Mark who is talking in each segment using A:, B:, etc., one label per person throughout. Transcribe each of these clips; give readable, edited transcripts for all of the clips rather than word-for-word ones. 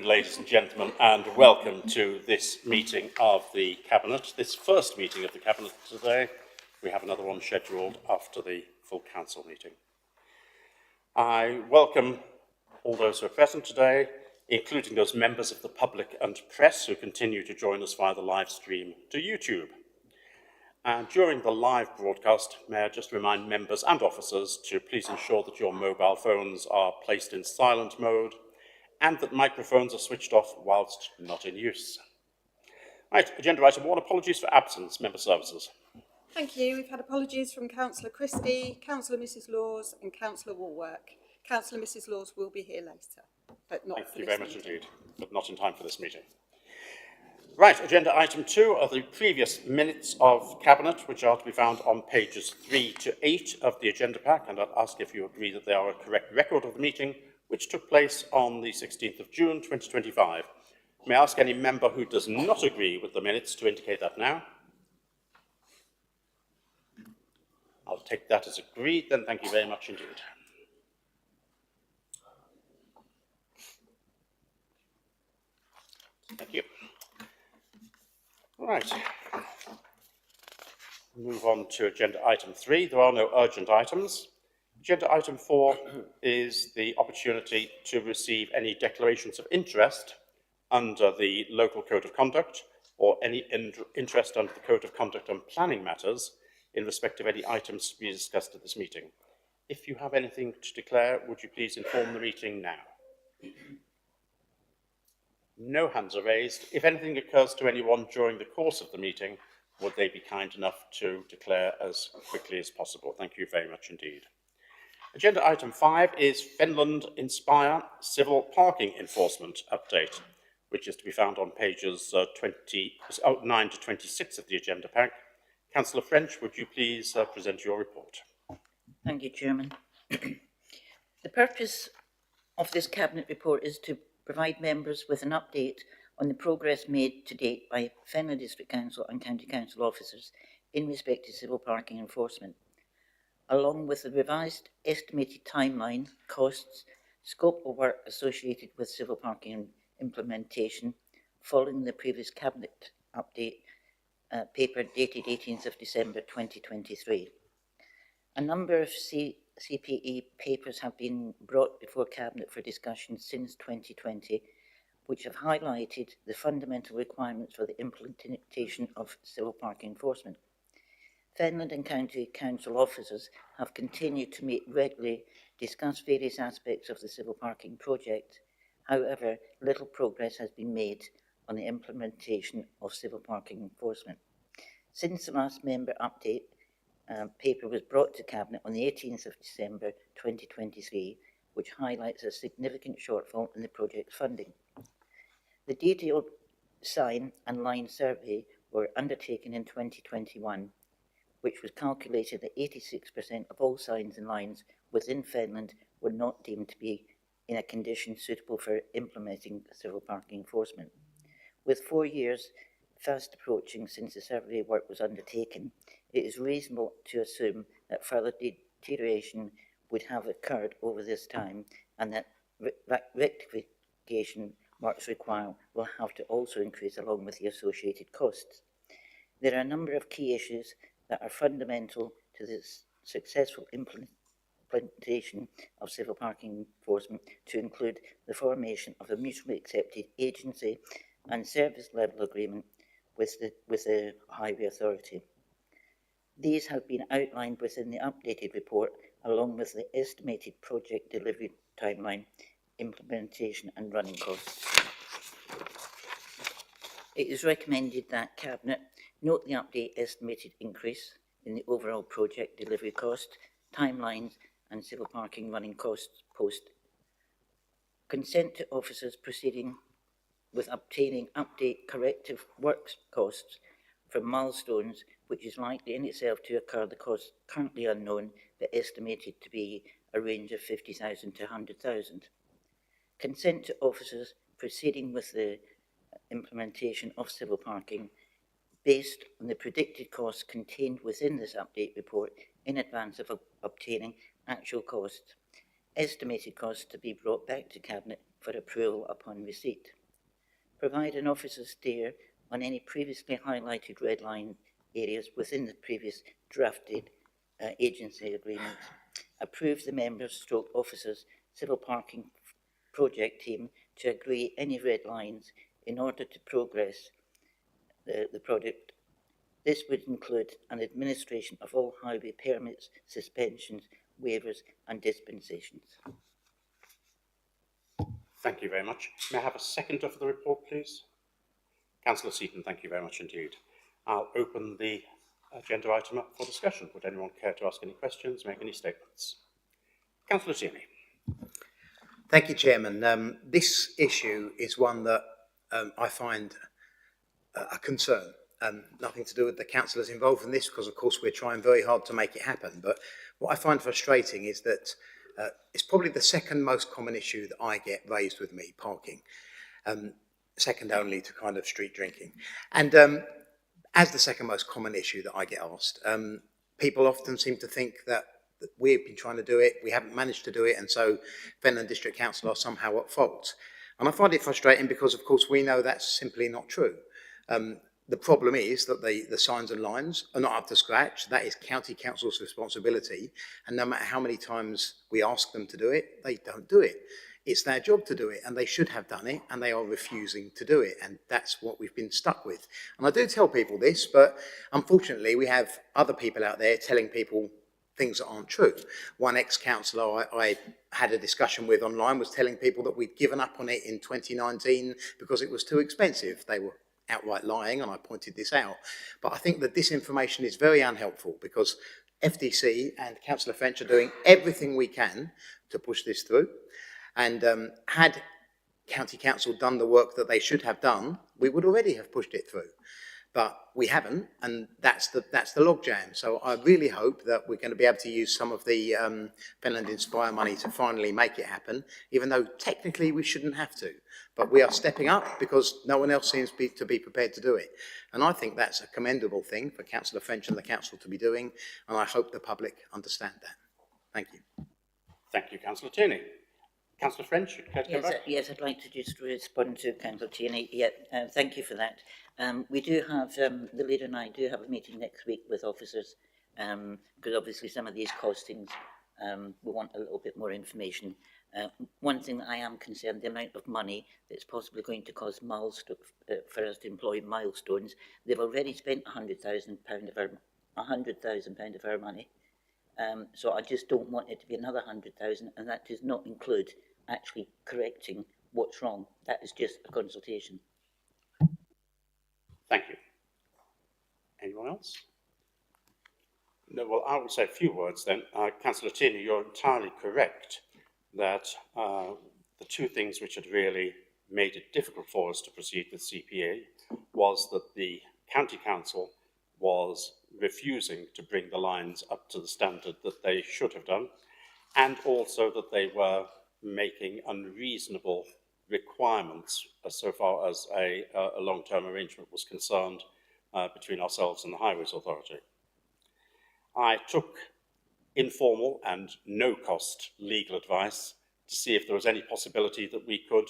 A: Ladies and gentlemen, and welcome to this meeting of the Cabinet. This first meeting of the Cabinet today. We have another one scheduled after the full Council meeting. I welcome all those who are present today, including those members of the public and press who continue to join us via the live stream to YouTube. And during the live broadcast, may I just remind members and officers to please ensure that your mobile phones are placed in silent mode and that microphones are switched off whilst not in use. Right, agenda item 1, apologies for absence, member services.
B: Thank you. We've had apologies from Councillor Christie, Councillor Mrs Laws and Councillor Woolwork. Councillor Mrs Laws will be here later, but not
A: Thank
B: for
A: you
B: this
A: very much
B: meeting.
A: indeed, but not in time for this meeting. Right, agenda item 2 are the previous minutes of Cabinet, which are to be found on pages 3 to 8 of the agenda pack, and I'll ask if you agree that they are a correct record of the meeting, which took place on the 16th of June 2025. May I ask any member who does not agree with the minutes to indicate that now? I'll take that as agreed, then thank you very much indeed. Thank you. Right. Move on to agenda item 3. There are no urgent items. Agenda item 4 is the opportunity to receive any declarations of interest under the local code of conduct or any interest under the code of conduct on planning matters in respect of any items to be discussed at this meeting. If you have anything to declare, would you please inform the meeting now? No hands are raised. If anything occurs to anyone during the course of the meeting, would they be kind enough to declare as quickly as possible? Thank you very much indeed. Agenda item 5 is Fenland Inspire Civil Parking Enforcement Update, which is to be found on pages 9 to 26 of the agenda pack. Councillor French, would you please present your report?
C: Thank you, Chairman. The purpose of this Cabinet report is to provide members with an update on the progress made to date by Fenland District Council and County Council officers in respect to civil parking enforcement, along with the revised estimated timeline, costs, scope of work associated with civil parking implementation following the previous Cabinet update paper dated 18th of December 2023. A number of CPE papers have been brought before Cabinet for discussion since 2020, which have highlighted the fundamental requirements for the implementation of civil parking enforcement. Fenland and County Council officers have continued to meet regularly, discuss various aspects of the civil parking project. However, little progress has been made on the implementation of civil parking enforcement. Since the last member update paper was brought to Cabinet on the 18th of December 2023, which highlights a significant shortfall in the project's funding. The detailed sign and line survey were undertaken in 2021, which was calculated that 86% of all signs and lines within Fenland were not deemed to be in a condition suitable for implementing civil parking enforcement. With 4 years fast approaching since the survey work was undertaken, it is reasonable to assume that further deterioration would have occurred over this time and that rectification works required will have to also increase along with the associated costs. There are a number of key issues that are fundamental to the successful implementation of civil parking enforcement, to include the formation of a mutually accepted agency and service level agreement with the Highway Authority. These have been outlined within the updated report, along with the estimated project delivery timeline, implementation and running costs. It is recommended that Cabinet note the update estimated increase in the overall project delivery cost, timelines and civil parking running costs post. Consent to officers proceeding with obtaining update corrective works costs from milestones, which is likely in itself to occur the cost currently unknown but estimated to be a range of 50,000 to 100,000. Consent to officers proceeding with the implementation of civil parking based on the predicted costs contained within this update report in advance of obtaining actual costs. Estimated costs to be brought back to Cabinet for approval upon receipt. Provide an officer's steer on any previously highlighted red line areas within the previous drafted agency agreement. Approve the members / officers civil parking project team to agree any red lines in order to progress the project. This would include an administration of all highway permits, suspensions, waivers and dispensations.
A: Thank you very much. May I have a seconder for the report, please? Councillor Seaton, thank you very much indeed. I'll open the agenda item up for discussion. Would anyone care to ask any questions, make any statements? Councillor Tierney.
D: Thank you, Chairman. This issue is one that I find a concern. Nothing to do with the councillors involved in this, because of course we're trying very hard to make it happen. But what I find frustrating is that it's probably the second most common issue that I get raised with me, parking. Second only to kind of street drinking. And as the second most common issue that I get asked, people often seem to think that we've been trying to do it, we haven't managed to do it, and so Fenland District Council are somehow at fault. And I find it frustrating because, of course, we know that's simply not true. The problem is that the signs and lines are not up to scratch. That is County Council's responsibility. And no matter how many times we ask them to do it, they don't do it. It's their job to do it, and they should have done it, and they are refusing to do it. And that's what we've been stuck with. And I do tell people this, but unfortunately, we have other people out there telling people things that aren't true. One ex-councillor I had a discussion with online was telling people that we'd given up on it in 2019 because it was too expensive. They were outright lying, and I pointed this out. But I think that this information is very unhelpful because FDC and Councillor French are doing everything we can to push this through. And had County Council done the work that they should have done, we would already have pushed it through. But we haven't, and that's the logjam. So I really hope that we're going to be able to use some of the Fenland Inspire money to finally make it happen, even though technically we shouldn't have to. But we are stepping up because no one else seems to be prepared to do it. And I think that's a commendable thing for Councillor French and the Council to be doing, and I hope the public understand that. Thank you.
A: Thank you, Councillor Tierney. Councillor French, you'd care to come back?
C: Yes, I'd like to just respond to Councillor Tierney. Thank you for that. We do have, the leader and I do have a meeting next week with officers, because obviously some of these costings, we want a little bit more information. One thing that I am concerned, the amount of money that's possibly going to cost for us to employ milestones. They've already spent £100,000 of our money. So I just don't want it to be another 100,000, and that does not include actually correcting what's wrong. That is just a consultation.
A: Thank you. Anyone else? No, well, I will say a few words then. Councillor Tierney, you're entirely correct that the two things which had really made it difficult for us to proceed with CPA was that the County Council was refusing to bring the lines up to the standard that they should have done, and also that they were making unreasonable requirements so far as a long-term arrangement was concerned between ourselves and the Highways Authority. I took informal and no-cost legal advice to see if there was any possibility that we could,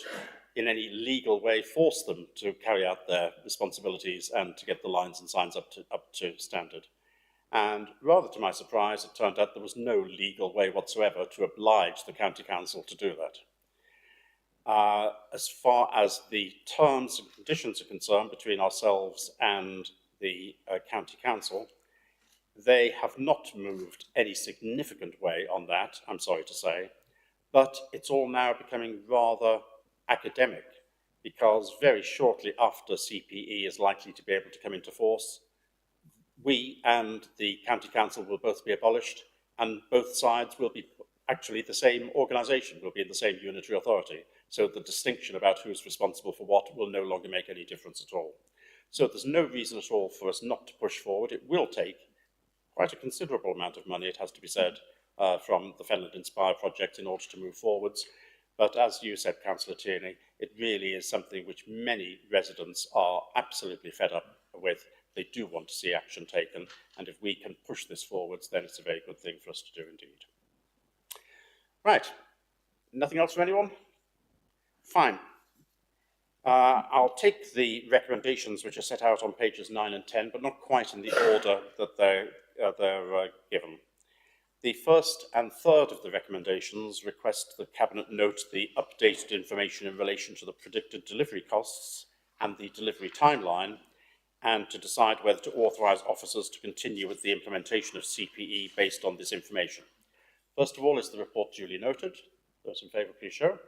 A: in any legal way, force them to carry out their responsibilities and to get the lines and signs up to standard. And rather to my surprise, it turned out there was no legal way whatsoever to oblige the County Council to do that. As far as the terms and conditions are concerned between ourselves and the County Council, they have not moved any significant way on that, I'm sorry to say, but it's all now becoming rather academic, because very shortly after CPE is likely to be able to come into force, we and the County Council will both be abolished, and both sides will be actually the same organisation, will be in the same unitary authority. So the distinction about who's responsible for what will no longer make any difference at all. So there's no reason at all for us not to push forward. It will take quite a considerable amount of money, it has to be said, from the Fenland Inspire project in order to move forwards. But as you said, Councillor Tierney, it really is something which many residents are absolutely fed up with. They do want to see action taken, and if we can push this forwards, then it's a very good thing for us to do indeed. Right, nothing else from anyone? Fine. I'll take the recommendations which are set out on pages 9 and 10, but not quite in the order that they're given. The first and third of the recommendations request the Cabinet note the updated information in relation to the predicted delivery costs and the delivery timeline, and to decide whether to authorise officers to continue with the implementation of CPE based on this information. First of all, is the report duly noted? Those in favour, please show.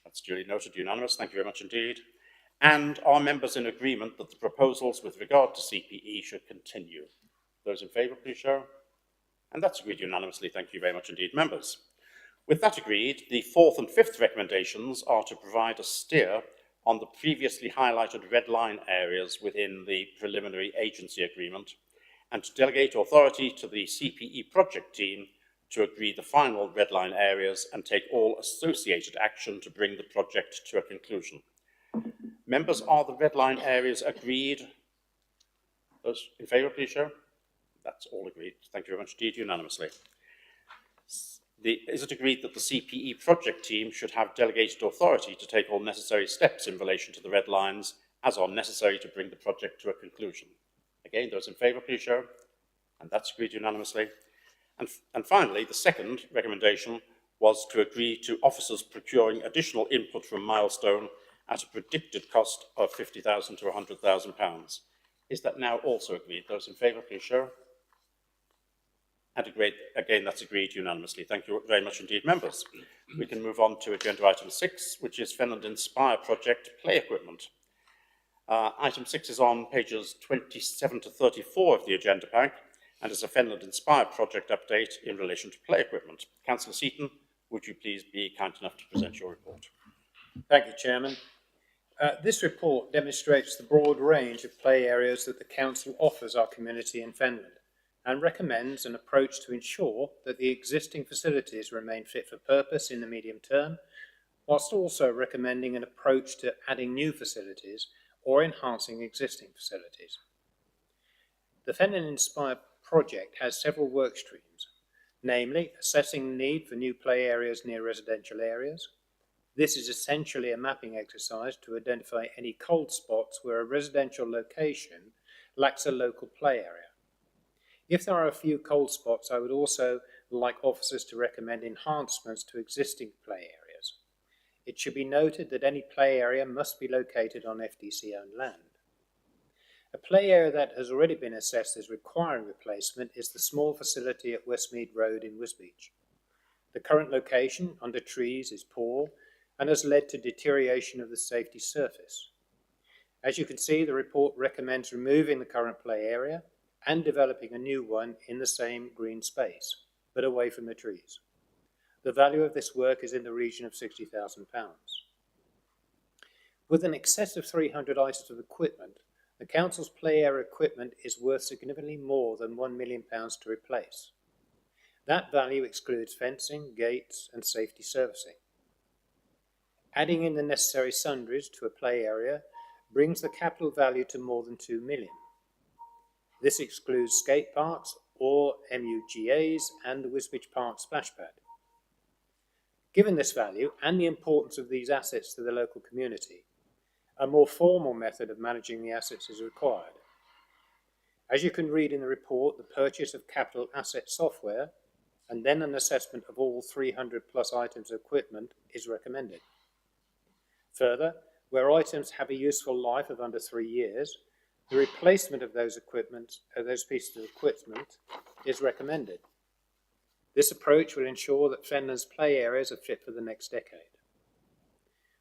A: That's duly noted, unanimous. Thank you very much indeed. And are members in agreement that the proposals with regard to CPE should continue? Those in favour, please show. And that's agreed unanimously. Thank you very much indeed, members. With that agreed, the fourth and fifth recommendations are to provide a steer on the previously highlighted red line areas within the preliminary agency agreement, and to delegate authority to the CPE project team to agree the final red line areas and take all associated action to bring the project to a conclusion. Members, are the red line areas agreed? Those in favour, please show. That's all agreed. Thank you very much indeed, unanimously. Is it agreed that the CPE project team should have delegated authority to take all necessary steps in relation to the red lines as are necessary to bring the project to a conclusion? Again, those in favour, please show. And that's agreed unanimously. And finally, the second recommendation was to agree to officers procuring additional input from Milestone at a predicted cost of £50,000 to £100,000. Is that now also agreed? Those in favour, please show. And again, that's agreed unanimously. Thank you very much indeed, members. We can move on to agenda item 6, which is Fenland Inspire project play equipment. Item 6 is on pages 27 to 34 of the agenda pack, and is a Fenland Inspire project update in relation to play equipment. Councillor Seaton, would you please be kind enough to present your report?
E: Thank you, Chairman. This report demonstrates the broad range of play areas that the Council offers our community in Fenland, and recommends an approach to ensure that the existing facilities remain fit for purpose in the medium term, whilst also recommending an approach to adding new facilities or enhancing existing facilities. The Fenland Inspire project has several work streams, namely assessing the need for new play areas near residential areas. This is essentially a mapping exercise to identify any cold spots where a residential location lacks a local play area. If there are a few cold spots, I would also like officers to recommend enhancements to existing play areas. It should be noted that any play area must be located on FDC-owned land. A play area that has already been assessed as requiring replacement is the small facility at Westmead Road in Wisbech. The current location under trees is poor and has led to deterioration of the safety surface. As you can see, the report recommends removing the current play area and developing a new one in the same green space, but away from the trees. The value of this work is in the region of £60,000. With an excess of 300 items of equipment, the Council's play area equipment is worth significantly more than £1 million to replace. That value excludes fencing, gates and safety servicing. Adding in the necessary sundries to a play area brings the capital value to more than £2 million. This excludes skate parks or MUGAs and the Wisbech Park splash pad. Given this value and the importance of these assets to the local community, a more formal method of managing the assets is required. As you can read in the report, the purchase of capital asset software and then an assessment of all 300 plus items of equipment is recommended. Further, where items have a useful life of under 3 years, the replacement of those pieces of equipment is recommended. This approach will ensure that Fenland's play areas are fit for the next decade.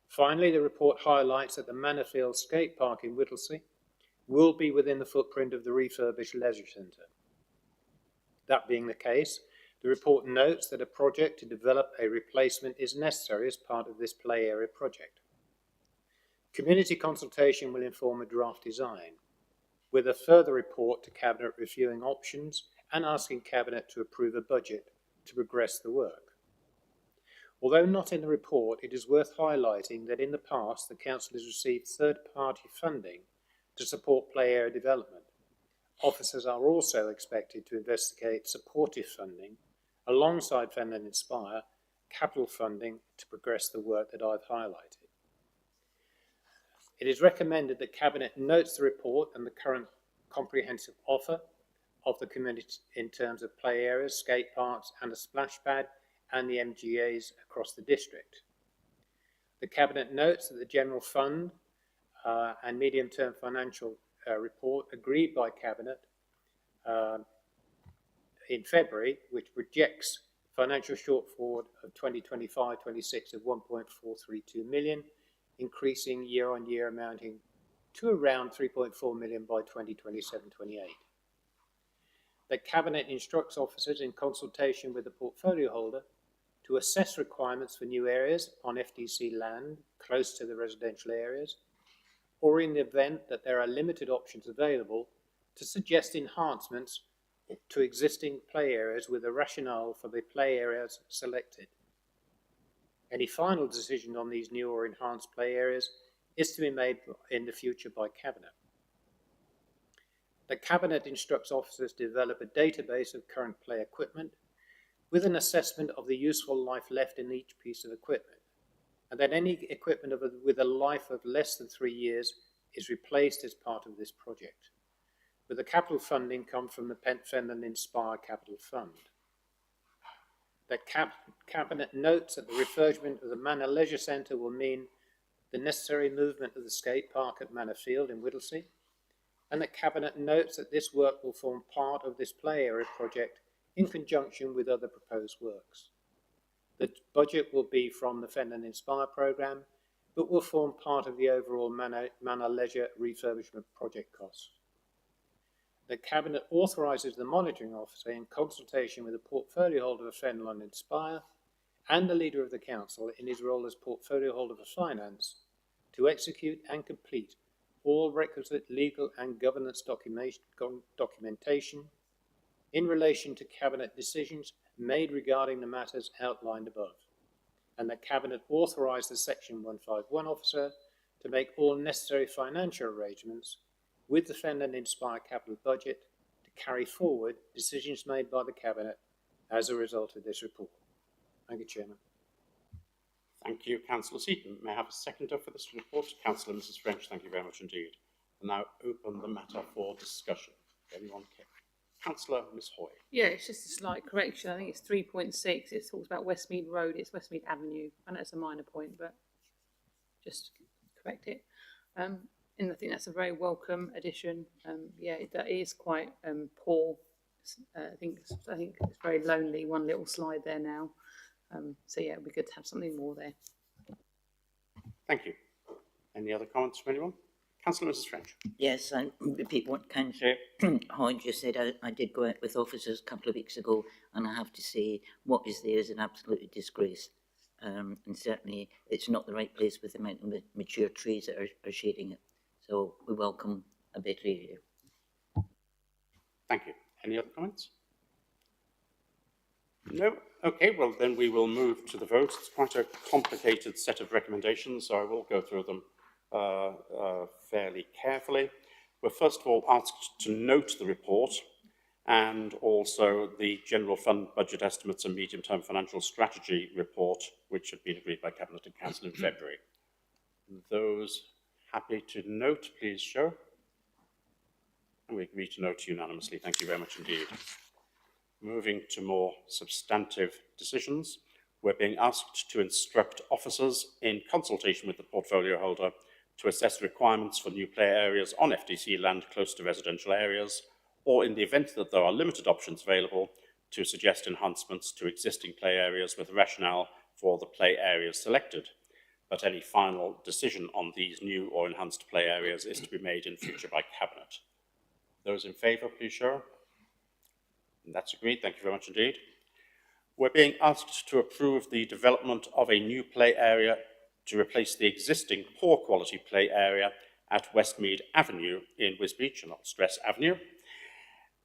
E: Finally, the report highlights that the Manorfield skate park in Whittlesea will be within the footprint of the refurbished leisure centre. That being the case, the report notes that a project to develop a replacement is necessary as part of this play area project. Community consultation will inform a draft design, with a further report to Cabinet reviewing options and asking Cabinet to approve a budget to progress the work. Although not in the report, it is worth highlighting that in the past the Council has received third-party funding to support play area development. Officers are also expected to investigate supportive funding alongside Fenland Inspire capital funding to progress the work that I've highlighted. It is recommended that Cabinet notes the report and the current comprehensive offer of the community in terms of play areas, skate parks and a splash pad and the MGAs across the district. The Cabinet notes that the General Fund and medium-term financial report agreed by Cabinet in February, which projects financial shortfall of 2025-26 of 1.432 million, increasing year on year, amounting to around 3.4 million by 2027-28. The Cabinet instructs officers in consultation with the portfolio holder to assess requirements for new areas on FDC land close to the residential areas, or in the event that there are limited options available, to suggest enhancements to existing play areas with a rationale for the play areas selected. Any final decision on these new or enhanced play areas is to be made in the future by Cabinet. The Cabinet instructs officers to develop a database of current play equipment with an assessment of the useful life left in each piece of equipment, and that any equipment with a life of less than 3 years is replaced as part of this project, with the capital funding come from the Fenland Inspire Capital Fund. The Cabinet notes that the refurbishment of the Manor Leisure Centre will mean the necessary movement of the skate park at Manor Field in Whittlesea, and the Cabinet notes that this work will form part of this play area project in conjunction with other proposed works. The budget will be from the Fenland Inspire programme, but will form part of the overall Manor Leisure refurbishment project costs. The Cabinet authorises the monitoring officer in consultation with the portfolio holder of Fenland Inspire and the leader of the council in his role as portfolio holder for finance to execute and complete all requisite legal and governance documentation in relation to Cabinet decisions made regarding the matters outlined above, and that Cabinet authorise the Section 151 officer to make all necessary financial arrangements with the Fenland Inspire capital budget to carry forward decisions made by the Cabinet as a result of this report. Thank you, Chairman.
A: Thank you, Councillor Seaton. May I have a seconder for this report? Councillor Mrs. French, thank you very much indeed. And now open the matter for discussion. Anyone care? Councillor Miss Hoy.
F: Yeah, it's just a slight correction. I think it's 3.6. It talks about Westmead Road. It's Westmead Avenue. I know it's a minor point, but just correct it. And I think that's a very welcome addition. Yeah, that is quite poor. I think it's very lonely. One little slide there now. So yeah, it'd be good to have something more there.
A: Thank you. Any other comments from anyone? Councillor Mrs. French.
C: Yes, I repeat what Councillor Hodge just said. I did go out with officers a couple of weeks ago, and I have to say what is there is an absolute disgrace. And certainly it's not the right place with the amount of mature trees that are shading it. So we welcome a better area.
A: Thank you. Any other comments? No? Okay, well then we will move to the vote. It's quite a complicated set of recommendations, so I will go through them fairly carefully. We're first of all asked to note the report and also the General Fund Budget Estimates and Medium-Term Financial Strategy report, which had been agreed by Cabinet and Council in February. Those happy to note, please show. And we agree to note unanimously. Thank you very much indeed. Moving to more substantive decisions, we're being asked to instruct officers in consultation with the portfolio holder to assess requirements for new play areas on FDC land close to residential areas, or in the event that there are limited options available, to suggest enhancements to existing play areas with rationale for the play areas selected. But any final decision on these new or enhanced play areas is to be made in future by Cabinet. Those in favour, please show. And that's agreed. Thank you very much indeed. We're being asked to approve the development of a new play area to replace the existing poor quality play area at Westmead Avenue in Wisbech, and not Stress Avenue,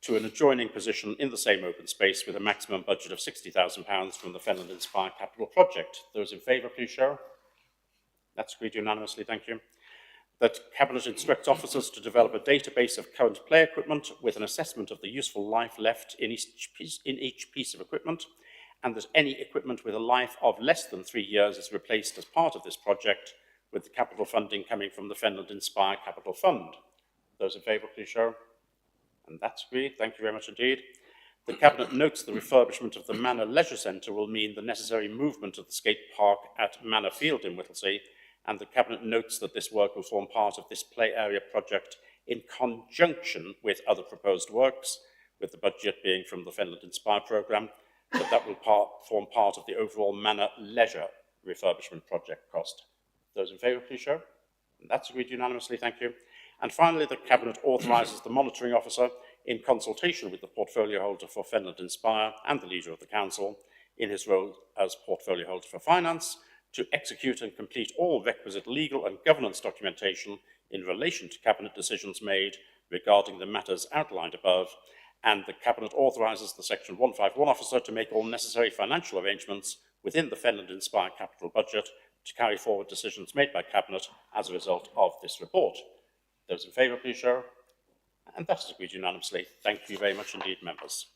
A: to an adjoining position in the same open space with a maximum budget of £60,000 from the Fenland Inspire Capital Project. Those in favour, please show. That's agreed unanimously, thank you. That Cabinet instructs officers to develop a database of current play equipment with an assessment of the useful life left in each piece of equipment, and that any equipment with a life of less than 3 years is replaced as part of this project, with the capital funding coming from the Fenland Inspire Capital Fund. Those in favour, please show. And that's agreed. Thank you very much indeed. The Cabinet notes the refurbishment of the Manor Leisure Centre will mean the necessary movement of the skate park at Manor Field in Whittlesea, and the Cabinet notes that this work will form part of this play area project in conjunction with other proposed works, with the budget being from the Fenland Inspire programme, that will form part of the overall Manor Leisure refurbishment project cost. Those in favour, please show. And that's agreed unanimously, thank you. And finally, the Cabinet authorises the monitoring officer, in consultation with the portfolio holder for Fenland Inspire and the leader of the council, in his role as portfolio holder for finance, to execute and complete all requisite legal and governance documentation in relation to Cabinet decisions made regarding the matters outlined above, and the Cabinet authorises the Section 151 officer to make all necessary financial arrangements within the Fenland Inspire capital budget to carry forward decisions made by Cabinet as a result of this report. Those in favour, please show. And that is agreed unanimously. Thank you very much indeed, members.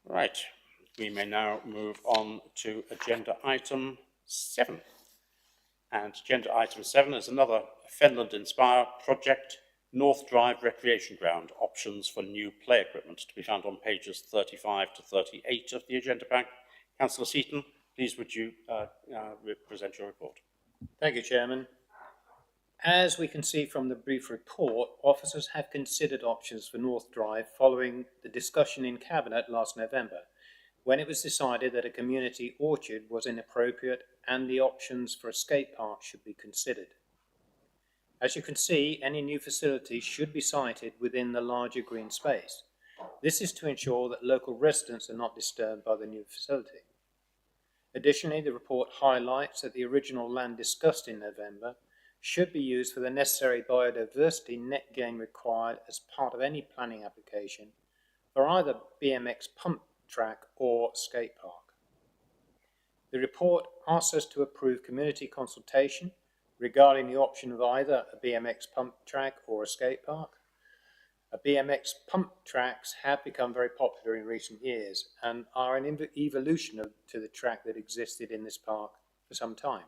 A: Right, we may now move on to agenda item 7. And agenda item 7 is another Fenland Inspire project, North Drive Recreation Ground, options for new play equipment, to be found on pages 35 to 38 of the agenda pack. Councillor Seaton, please would you present your report.
E: Thank you, Chairman. As we can see from the brief report, officers have considered options for North Drive following the discussion in Cabinet last November, when it was decided that a community orchard was inappropriate and the options for a skate park should be considered. As you can see, any new facility should be sited within the larger green space. This is to ensure that local residents are not disturbed by the new facility. Additionally, the report highlights that the original land discussed in November should be used for the necessary biodiversity net gain required as part of any planning application for either BMX pump track or skate park. The report asks us to approve community consultation regarding the option of either a BMX pump track or a skate park. BMX pump tracks have become very popular in recent years and are an evolution to the track that existed in this park for some time.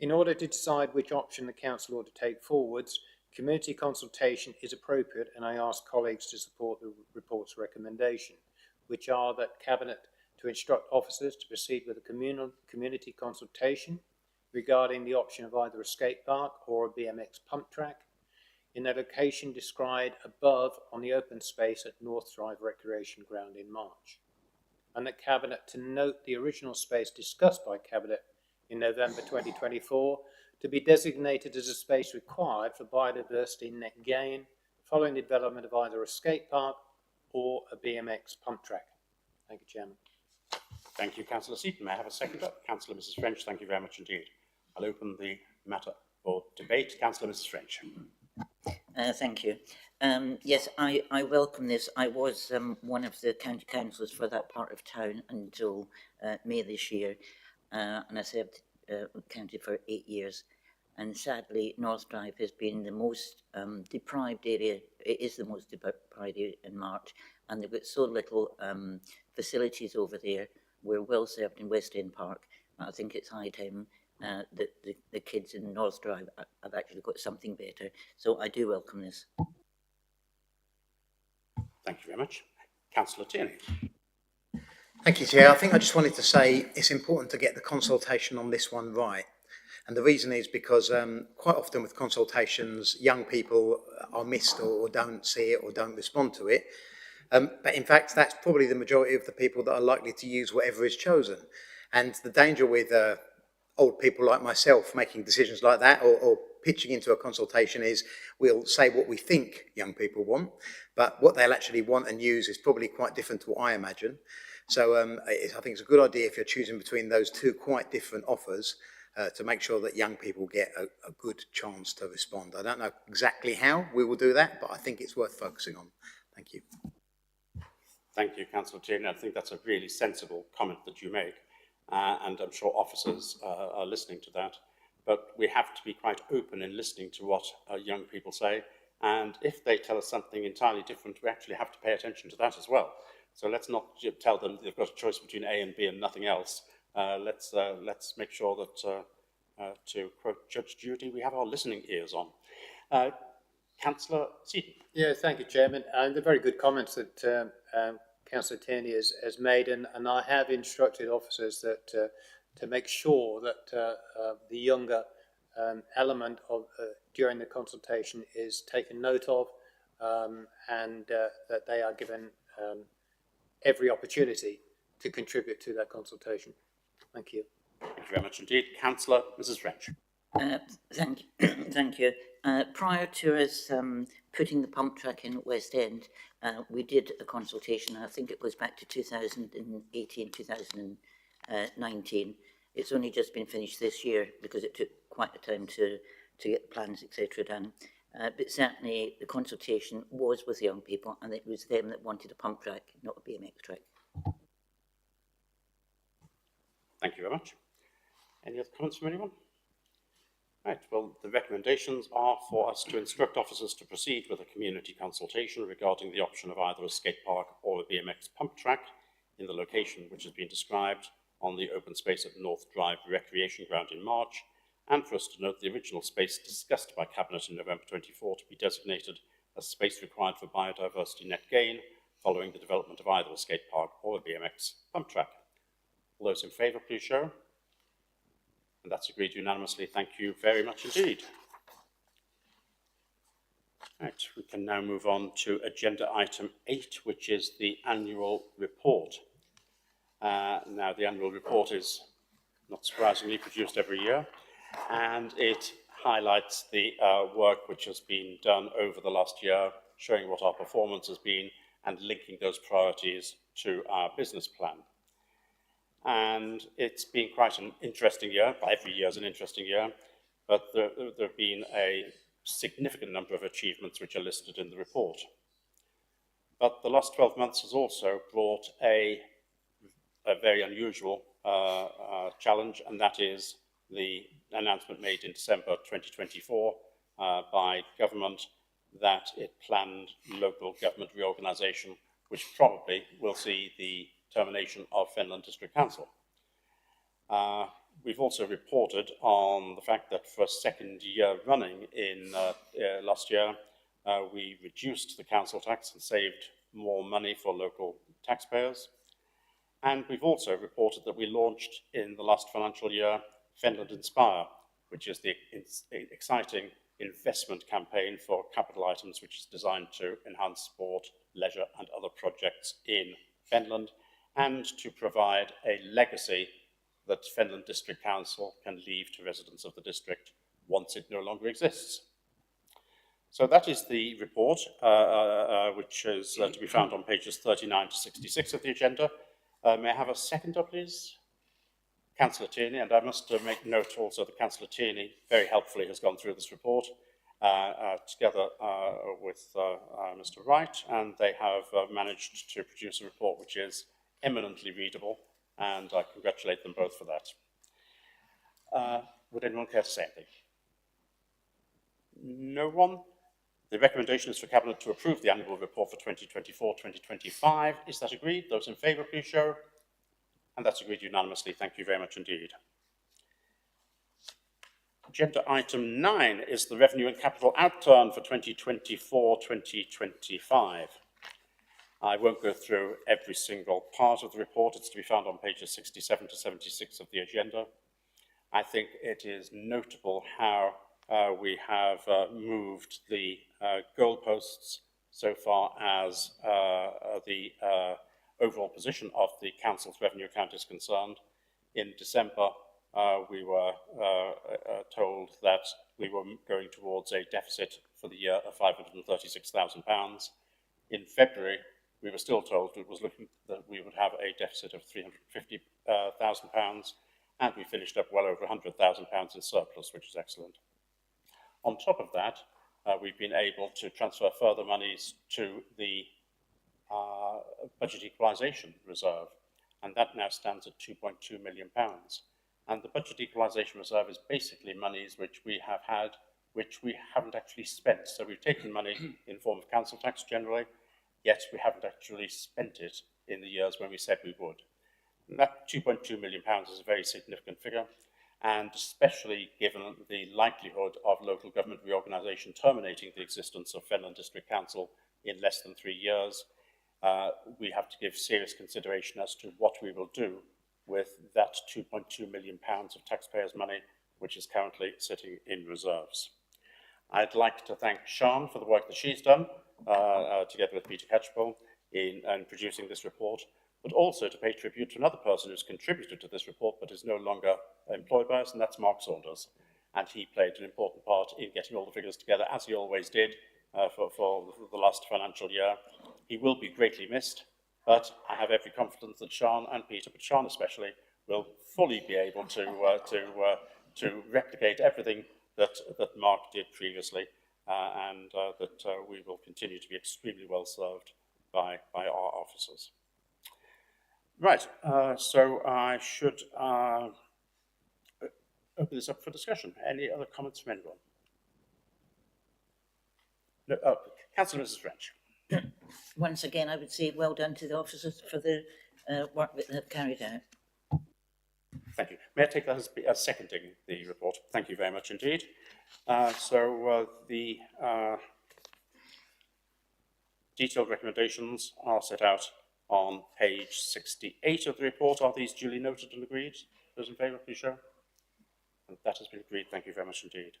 E: In order to decide which option the council ought to take forwards, community consultation is appropriate, and I ask colleagues to support the report's recommendation, which are that Cabinet to instruct officers to proceed with a community consultation regarding the option of either a skate park or a BMX pump track in the location described above on the open space at North Drive Recreation Ground in March, and that Cabinet to note the original space discussed by Cabinet in November 2024 to be designated as a space required for biodiversity net gain following the development of either a skate park or a BMX pump track. Thank you, Chairman.
A: Thank you, Councillor Seaton. May I have a seconder? Councillor Mrs. French, thank you very much indeed. I'll open the matter for debate. Councillor Mrs. French.
C: Thank you. Yes, I welcome this. I was one of the county councillors for that part of town until May this year, and I served county for 8 years. And sadly, North Drive has been the most deprived area. It is the most deprived area in March, and they've got so little facilities over there. We're well served in West End Park. I think it's high time that the kids in North Drive have actually got something better. So I do welcome this.
A: Thank you very much. Councillor Tierney.
D: Thank you, Chair. I think I just wanted to say it's important to get the consultation on this one right. And the reason is because quite often with consultations, young people are missed or don't see it or don't respond to it. But in fact, that's probably the majority of the people that are likely to use whatever is chosen. And the danger with old people like myself making decisions like that or pitching into a consultation is we'll say what we think young people want, but what they'll actually want and use is probably quite different to what I imagine. So I think it's a good idea if you're choosing between those two quite different offers to make sure that young people get a good chance to respond. I don't know exactly how we will do that, but I think it's worth focusing on. Thank you.
A: Thank you, Councillor Tierney. I think that's a really sensible comment that you make, and I'm sure officers are listening to that. But we have to be quite open in listening to what young people say, And if they tell us something entirely different, we actually have to pay attention to that as well. So let's not tell them they've got a choice between A and B and nothing else. Let's make sure that, to quote Judge Judy, we have our listening ears on. Councillor Seaton.
E: Yeah, thank you, Chairman. And the very good comments that Councillor Tierney has made, and I have instructed officers that to make sure that the younger element of during the consultation is taken note of, and that they are given every opportunity to contribute to that consultation. Thank you.
A: Thank you very much indeed. Councillor Mrs. French.
C: Thank you. Prior to us putting the pump track in at West End, we did a consultation. I think it goes back to 2018, 2019. It's only just been finished this year because it took quite a time to get the plans, etc. done. But certainly the consultation was with young people, and it was them that wanted a pump track, not a BMX track.
A: Thank you very much. Any other comments from anyone? Right, well, the recommendations are for us to instruct officers to proceed with a community consultation regarding the option of either a skate park or a BMX pump track in the location which has been described on the open space at North Drive Recreation Ground in March, and for us to note the original space discussed by Cabinet in November 24 to be designated as space required for biodiversity net gain following the development of either a skate park or a BMX pump track. All those in favour, please show. And that's agreed unanimously. Thank you very much indeed. Right, we can now move on to agenda item 8, which is the annual report. Now, the annual report is, not surprisingly, produced every year, and it highlights the work which has been done over the last year, showing what our performance has been and linking those priorities to our business plan. And it's been quite an interesting year. Every year is an interesting year, but there have been a significant number of achievements which are listed in the report. But the last 12 months has also brought a very unusual challenge, and that is the announcement made in December 2024 by government that it planned local government reorganisation, which probably will see the termination of Fenland District Council. We've also reported on the fact that for a second year running in last year, we reduced the council tax and saved more money for local taxpayers. And we've also reported that we launched in the last financial year Fenland Inspire, which is the exciting investment campaign for capital items which is designed to enhance sport, leisure and other projects in Fenland, and to provide a legacy that Fenland District Council can leave to residents of the district once it no longer exists. So that is the report, which is to be found on pages 39 to 66 of the agenda. May I have a seconder, please? Councillor Tierney, and I must make note also that Councillor Tierney very helpfully has gone through this report together with Mr. Wright, and they have managed to produce a report which is eminently readable, and I congratulate them both for that. Would anyone care to say anything? No one? The recommendation is for Cabinet to approve the annual report for 2024-2025. Is that agreed? Those in favour, please show. And that's agreed unanimously. Thank you very much indeed. Agenda item 9 is the revenue and capital outturn for 2024-2025. I won't go through every single part of the report. It's to be found on pages 67 to 76 of the agenda. I think it is notable how we have moved the goalposts so far as the overall position of the Council's revenue account is concerned. In December, we were told that we were going towards a deficit for the year of £536,000. In February, we were still told it was looking that we would have a deficit of £350,000, and we finished up well over £100,000 in surplus, which is excellent. On top of that, we've been able to transfer further monies to the budget equalisation reserve, and that now stands at £2.2 million. And the budget equalisation reserve is basically monies which we have had which we haven't actually spent. So we've taken money in form of council tax generally, yet we haven't actually spent it in the years when we said we would. And that £2.2 million is a very significant figure, and especially given the likelihood of local government reorganisation terminating the existence of Fenland District Council in less than 3 years, we have to give serious consideration as to what we will do with that £2.2 million of taxpayers' money, which is currently sitting in reserves. I'd like to thank Sian for the work that she's done, together with Peter Catchpole, in producing this report, but also to pay tribute to another person who's contributed to this report but is no longer employed by us, and that's Mark Saunders. And he played an important part in getting all the figures together, as he always did, for the last financial year. He will be greatly missed, but I have every confidence that Sian and Peter, but Sian especially, will fully be able to replicate everything that Mark did previously, and that we will continue to be extremely well served by our officers. Right, so I should open this up for discussion. Any other comments from anyone? No, Councillor Mrs. French.
C: Once again, I would say well done to the officers for the work that they've carried out.
A: Thank you. May I take that as seconding the report? Thank you very much indeed. The detailed recommendations are set out on page 68 of the report. Are these duly noted and agreed? Those in favour, please show. And that has been agreed. Thank you very much indeed.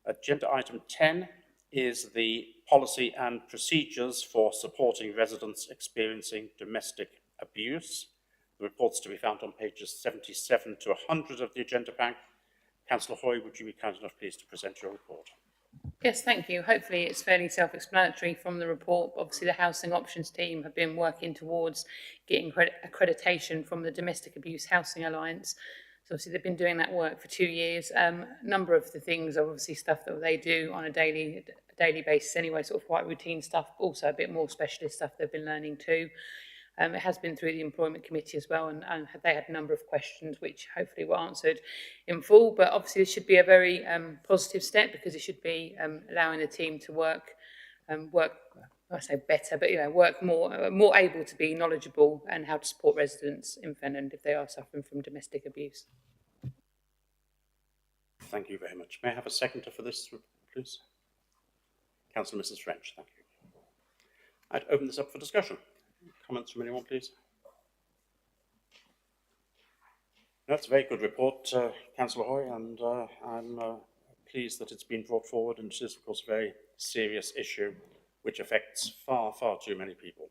A: Agenda item 10 is the policy and procedures for supporting residents experiencing domestic abuse. The report's to be found on pages 77 to 100 of the agenda pack. Councillor Hoy, would you be kind enough, please, to present your report?
F: Yes, thank you. Hopefully it's fairly self-explanatory from the report. Obviously the Housing Options team have been working towards getting accreditation from the Domestic Abuse Housing Alliance. So obviously they've been doing that work for 2 years. A number of the things are obviously stuff that they do on a daily basis anyway, sort of quite routine stuff, also a bit more specialist stuff they've been learning too. It has been through the Employment Committee as well, and they had a number of questions which hopefully were answered in full. But obviously this should be a very positive step, because it should be allowing the team to work, I say better, but work more able to be knowledgeable and how to support residents in Fenland if they are suffering from domestic abuse.
A: Thank you very much. May I have a seconder for this, please? Councillor Mrs. French, thank you. I'd open this up for discussion. Comments from anyone, please? That's a very good report, Councillor Hoy, and I'm pleased that it's been brought forward, and it is, of course, a very serious issue which affects far, far too many people.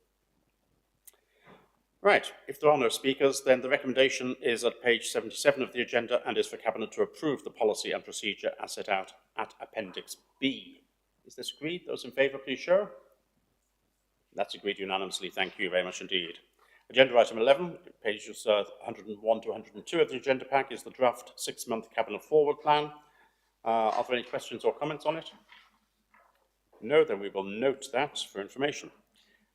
A: Right, if there are no speakers, then the recommendation is at page 77 of the agenda and is for Cabinet to approve the policy and procedure as set out at Appendix B. Is this agreed? Those in favour, please show. That's agreed unanimously. Thank you very much indeed. Agenda item 11, pages 101 to 102 of the agenda pack, is the draft 6-month Cabinet Forward Plan. Are there any questions or comments on it? No, then we will note that for information.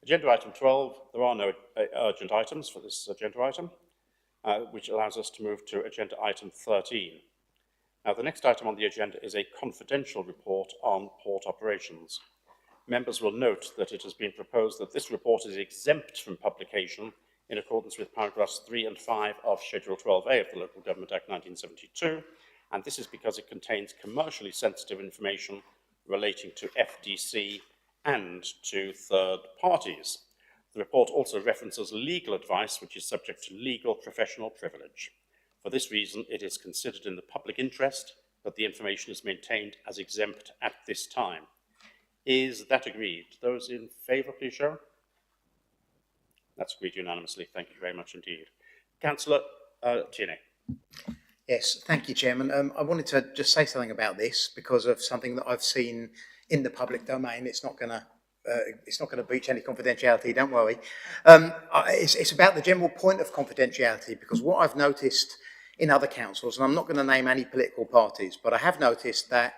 A: Agenda item 12, there are no urgent items for this agenda item, which allows us to move to agenda item 13. Now, the next item on the agenda is a confidential report on port operations. Members will note that it has been proposed that this report is exempt from publication in accordance with paragraphs 3 and 5 of Schedule 12A of the Local Government Act 1972, and this is because it contains commercially sensitive information relating to FDC and to third parties. The report also references legal advice which is subject to legal professional privilege. For this reason, it is considered in the public interest that the information is maintained as exempt at this time. Is that agreed? Those in favour, please show. That's agreed unanimously. Thank you very much indeed. Councillor Tierney.
D: Yes, thank you, Chairman. I wanted to just say something about this because of something that I've seen in the public domain. It's not going to breach any confidentiality. Don't worry. It's about the general point of confidentiality, because what I've noticed in other councils, and I'm not going to name any political parties, but I have noticed that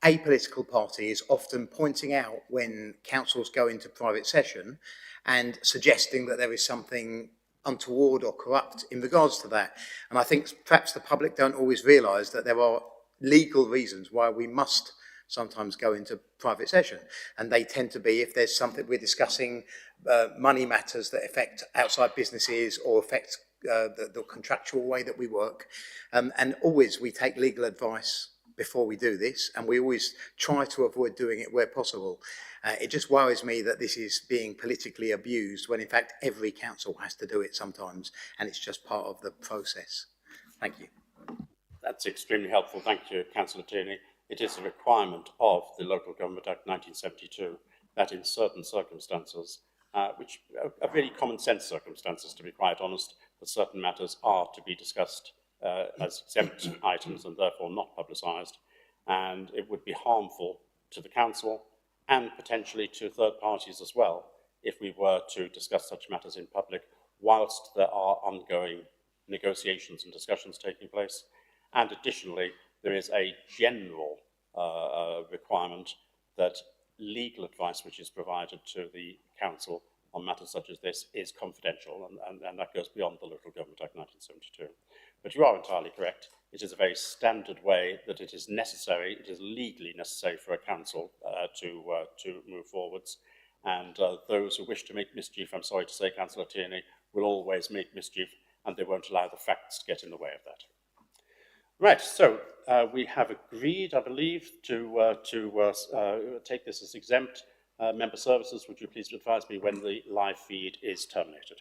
D: a political party is often pointing out when councils go into private session and suggesting that there is something untoward or corrupt in regards to that. And I think perhaps the public don't always realise that there are legal reasons why we must sometimes go into private session. And they tend to be if there's something we're discussing, money matters that affect outside businesses or affect the contractual way that we work. And always we take legal advice before we do this, and we always try to avoid doing it where possible. It just worries me that this is being politically abused when in fact every council has to do it sometimes, and it's just part of the process. Thank you.
A: That's extremely helpful. Thank you, Councillor Tierney. It is a requirement of the Local Government Act 1972 that in certain circumstances, which are really common sense circumstances to be quite honest, that certain matters are to be discussed as exempt items and therefore not publicised, and it would be harmful to the council and potentially to third parties as well if we were to discuss such matters in public whilst there are ongoing negotiations and discussions taking place. And additionally, there is a general requirement that legal advice which is provided to the council on matters such as this is confidential, and that goes beyond the Local Government Act 1972. But you are entirely correct. It is a very standard way that it is necessary, it is legally necessary for a council to move forwards. And those who wish to make mischief, I'm sorry to say, Councillor Tierney, will always make mischief, and they won't allow the facts to get in the way of that. Right, so we have agreed, I believe, to take this as exempt. Member Services, would you please advise me when the live feed is terminated?